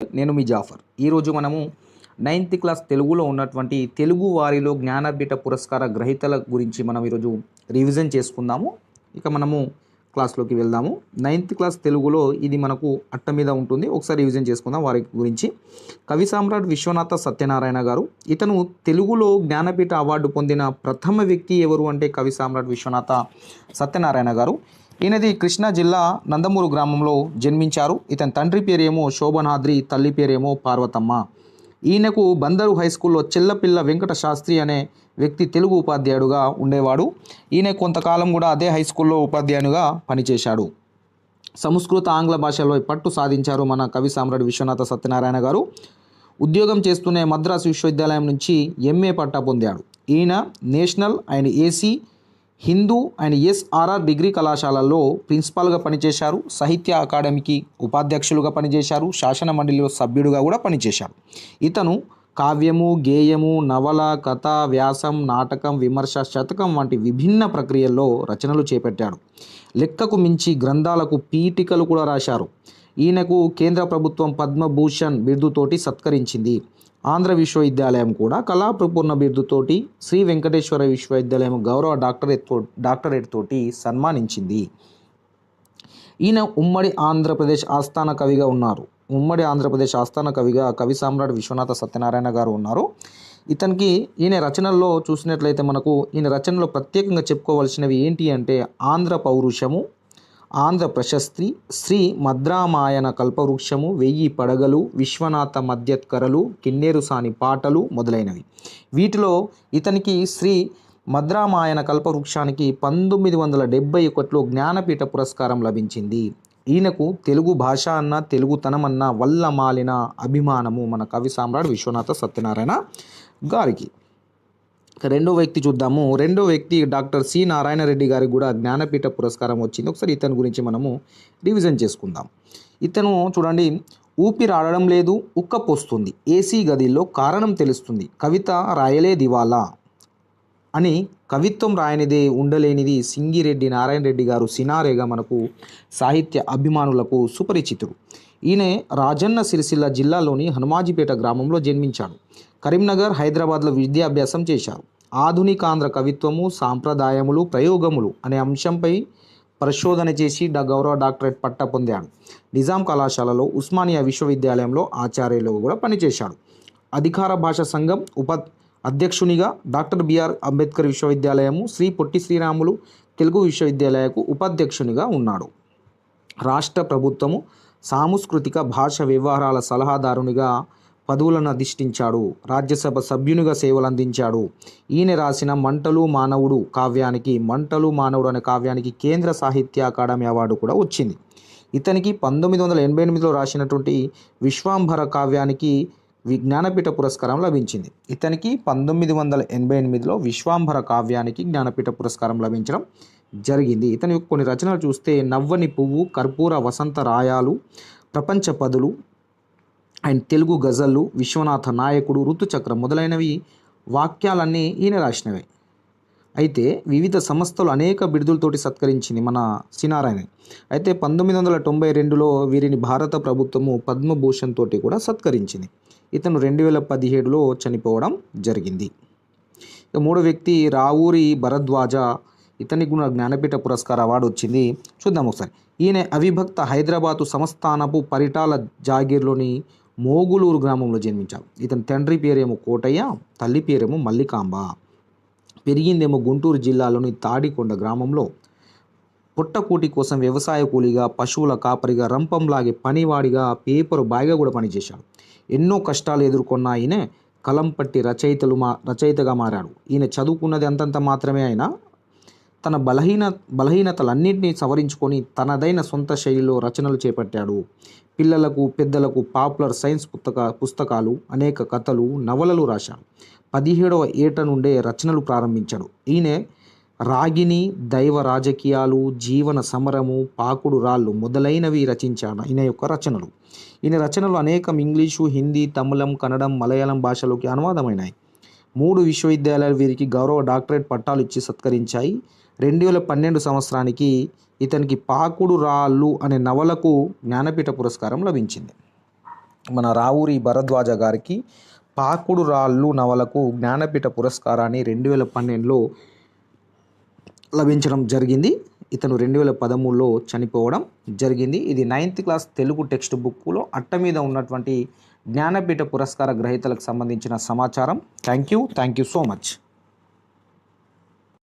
నేను మీ జాఫర్. ఈరోజు మనము 9th క్లాస్ తెలుగులో ఉన్నటువంటి తెలుగు వారిలో జ్ఞానపీఠ పురస్కార గ్రహీతల గురించి మనం ఈరోజు రివిజన్ చేసుకుందాము. ఇక మనము క్లాస్లోకి వెళ్దాము. 9th క్లాస్ తెలుగులో ఇది మనకు అట్ట మీద ఉంటుంది. ఒకసారి రివిజన్ చేసుకుందాం వారి గురించి. కవి సామ్రాట్ విశ్వనాథ సత్యనారాయణ గారు. ఇతను తెలుగులో జ్ఞానపీఠ అవార్డు పొందిన ప్రథమ వ్యక్తి ఎవరు అంటే కవి సామ్రాట్ విశ్వనాథ సత్యనారాయణ గారు. ఈయనది కృష్ణా జిల్లా నందమూరు గ్రామంలో జన్మించారు. ఇతని తండ్రి పేరేమో శోభనాద్రి, తల్లి పేరేమో పార్వతమ్మ. ఈయనకు బందరు హై స్కూల్లో చెల్లపిల్ల వెంకట శాస్త్రి అనే వ్యక్తి తెలుగు ఉపాధ్యాయుడుగా ఉండేవాడు. ఈయన కొంతకాలం కూడా అదే హై స్కూల్లో ఉపాధ్యాయునిగా పనిచేశాడు. సంస్కృత ఆంగ్ల భాషలో పట్టు సాధించారు మన కవి సామ్రాట్ విశ్వనాథ సత్యనారాయణ గారు. ఉద్యోగం చేస్తూనే మద్రాసు విశ్వవిద్యాలయం నుంచి ఎంఏ పట్టా పొందాడు. ఈయన national and AC Hindu and SRR degree కళాశాలల్లో ప్రిన్సిపాల్గా పనిచేశారు. సాహిత్య అకాడమీకి ఉపాధ్యక్షులుగా పనిచేశారు. శాసన మండలిలో సభ్యుడిగా కూడా పనిచేశారు. ఇతను కావ్యము, గేయము, నవల, కథ, వ్యాసం, నాటకం, విమర్శ, శతకం వంటి విభిన్న ప్రక్రియల్లో రచనలు చేపట్టాడు. లెక్కకు మించి గ్రంథాలకు పీఠికలు కూడా రాశారు. ఈయనకు కేంద్ర ప్రభుత్వం పద్మభూషణ్ బిరుదుతోటి సత్కరించింది. ఆంధ్ర విశ్వవిద్యాలయం కూడా కళాప్రపూర్ణ బిరుదుతోటి, శ్రీ వెంకటేశ్వర విశ్వవిద్యాలయం గౌరవ డాక్టరేట్ తోటి సన్మానించింది. ఈయన ఉమ్మడి ఆంధ్రప్రదేశ్ ఆస్థాన కవిగా ఉన్నారు. ఉమ్మడి ఆంధ్రప్రదేశ్ ఆస్థాన కవిగా కవి సామ్రాట్ విశ్వనాథ సత్యనారాయణ గారు ఉన్నారు. ఈయన రచనల్లో చూసినట్లయితే మనకు ఈయన రచనలో ప్రత్యేకంగా చెప్పుకోవాల్సినవి ఏంటి అంటే ఆంధ్ర పౌరుషము, ఆంధ్ర ప్రశస్తి, శ్రీ మద్రామాయణ కల్పవృక్షము, 1000 పడగలు, విశ్వనాథ మధ్యత్కరలు, కిన్నెరు సాని పాటలు మొదలైనవి. వీటిలో ఇతనికి శ్రీ మద్రామాయణ కల్పవృక్షానికి 1971లో జ్ఞానపీఠ పురస్కారం లభించింది. ఈయనకు తెలుగు భాష అన్న, తెలుగుతనం అన్న వల్ల మాలిన అభిమానము మన కవి సామ్రాట్ విశ్వనాథ సత్యనారాయణ గారికి. రెండో వ్యక్తి చూద్దాము. రెండో వ్యక్తి డాక్టర్ సి నారాయణ రెడ్డి గారికి కూడా జ్ఞానపీఠ పురస్కారం వచ్చింది. ఒకసారి ఇతని గురించి మనము రివిజన్ చేసుకుందాం. ఇతను చూడండి, ఊపిరి ఆడడం లేదు, ఉక్కపోస్తుంది, ఏసీ గదిలో కారణం తెలుస్తుంది, కవిత రాయలే దివాలా అని కవిత్వం రాయనిదే ఉండలేనిది సింగిరెడ్డి నారాయణ రెడ్డి గారు సినారేగా మనకు సాహిత్య అభిమానులకు సుపరిచితుడు. ఈయన రాజన్న సిరిసిల్ల జిల్లాలోని హనుమాజిపేట గ్రామంలో జన్మించాడు. కరీంనగర్, హైదరాబాద్లో విద్యాభ్యాసం చేశారు. ఆధునికాంధ్ర కవిత్వము, సాంప్రదాయములు, ప్రయోగములు అనే అంశంపై పరిశోధన చేసి గౌరవ డాక్టరేట్ పట్టా పొందాడు. నిజాం కళాశాలలో, ఉస్మానియా విశ్వవిద్యాలయంలో ఆచార్యులుగా కూడా పనిచేశాడు. అధికార భాషా సంఘం అధ్యక్షునిగా, డాక్టర్ బిఆర్ అంబేద్కర్ విశ్వవిద్యాలయము, శ్రీ పొట్టి శ్రీరాములు తెలుగు విశ్వవిద్యాలయకు ఉపాధ్యక్షునిగా ఉన్నాడు. రాష్ట్ర ప్రభుత్వము సాంస్కృతిక భాష వ్యవహారాల సలహాదారునిగా పదవులను అధిష్ఠించాడు. రాజ్యసభ సభ్యునిగా సేవలు అందించాడు. ఈయన రాసిన మంటలు మానవుడు కావ్యానికి, మంటలు మానవుడు అనే కావ్యానికి కేంద్ర సాహిత్య అకాడమీ అవార్డు కూడా వచ్చింది. ఇతనికి 1988లో రాసినటువంటి విశ్వాంభర కావ్యానికి జ్ఞానపీఠ పురస్కారం లభించింది. ఇతనికి 1988లో విశ్వాంభర కావ్యానికి జ్ఞానపీఠ పురస్కారం లభించడం జరిగింది. ఇతని యొక్క కొన్ని రచనలు చూస్తే నవ్వని పువ్వు, కర్పూర వసంత రాయాలు, ప్రపంచ పదులు అండ్ తెలుగు గజళ్ళు, విశ్వనాథ నాయకుడు, ఋతుచక్రం మొదలైనవి వాక్యాలన్నీ ఈయన రాసినవే. అయితే వివిధ సంస్థలు అనేక బిరుదులతోటి సత్కరించింది మన సినారాయణ. అయితే 1992లో వీరిని భారత ప్రభుత్వము పద్మభూషణ్ తోటి కూడా సత్కరించింది. ఇతను 2017లో చనిపోవడం జరిగింది. ఇక మూడో వ్యక్తి రావూరి భరద్వాజ. ఇతనికి కూడా జ్ఞానపీఠ పురస్కార అవార్డు వచ్చింది. చూద్దాం ఒకసారి. ఈయన అవిభక్త హైదరాబాదు సంస్థానపు పరిటాల జాగీర్లోని మోగులూరు గ్రామంలో జన్మించారు. ఇతని తండ్రి పేరేమో కోటయ్య, తల్లి పేరేమో మల్లికాంబ. పెరిగిందేమో గుంటూరు జిల్లాలోని తాడికొండ గ్రామంలో. పుట్టకూటి కోసం వ్యవసాయ కూలీగా, పశువుల కాపరిగా, రంపంలాగే పనివాడిగా, పేపరు బాయ్గా కూడా పనిచేశాడు. ఎన్నో కష్టాలు ఎదుర్కొన్న ఈయన కలం పట్టి రచయితగా మారాడు. ఈయన చదువుకున్నది అంతంత మాత్రమే. అయినా తన బలహీనతలన్నింటినీ సవరించుకొని తనదైన సొంత శైలిలో రచనలు చేపట్టాడు. పిల్లలకు, పెద్దలకు పాపులర్ సైన్స్ పుస్తకాలు, అనేక కథలు, నవలలు రాశాడు. 17వ ఏట నుండే రచనలు ప్రారంభించాడు. ఈయన రాగిని, దైవ రాజకీయాలు, జీవన సమరము, పాకుడు రాళ్ళు మొదలైనవి రచించాడు. ఈయన యొక్క రచనలు అనేకం ఇంగ్లీషు, హిందీ, తమిళం, కన్నడం, మలయాళం భాషలోకి అనువాదమైనాయి. 3 విశ్వవిద్యాలయాలు వీరికి గౌరవ డాక్టరేట్ పట్టాలు ఇచ్చి సత్కరించాయి. 2012 సంవత్సరానికి ఇతనికి పాకుడు రాళ్ళు అనే నవలకు జ్ఞానపీఠ పురస్కారం లభించింది. మన రావూరి భరద్వాజ గారికి పాకుడు రాళ్ళు నవలకు జ్ఞానపీఠ పురస్కారాన్ని 2012లో లభించడం జరిగింది. ఇతను 2013లో చనిపోవడం జరిగింది. ఇది 9th క్లాస్ తెలుగు టెక్స్ట్ బుక్లో అట్ట మీద ఉన్నటువంటి జ్ఞానపీఠ పురస్కార గ్రహీతలకు సంబంధించిన సమాచారం. Thank you so much.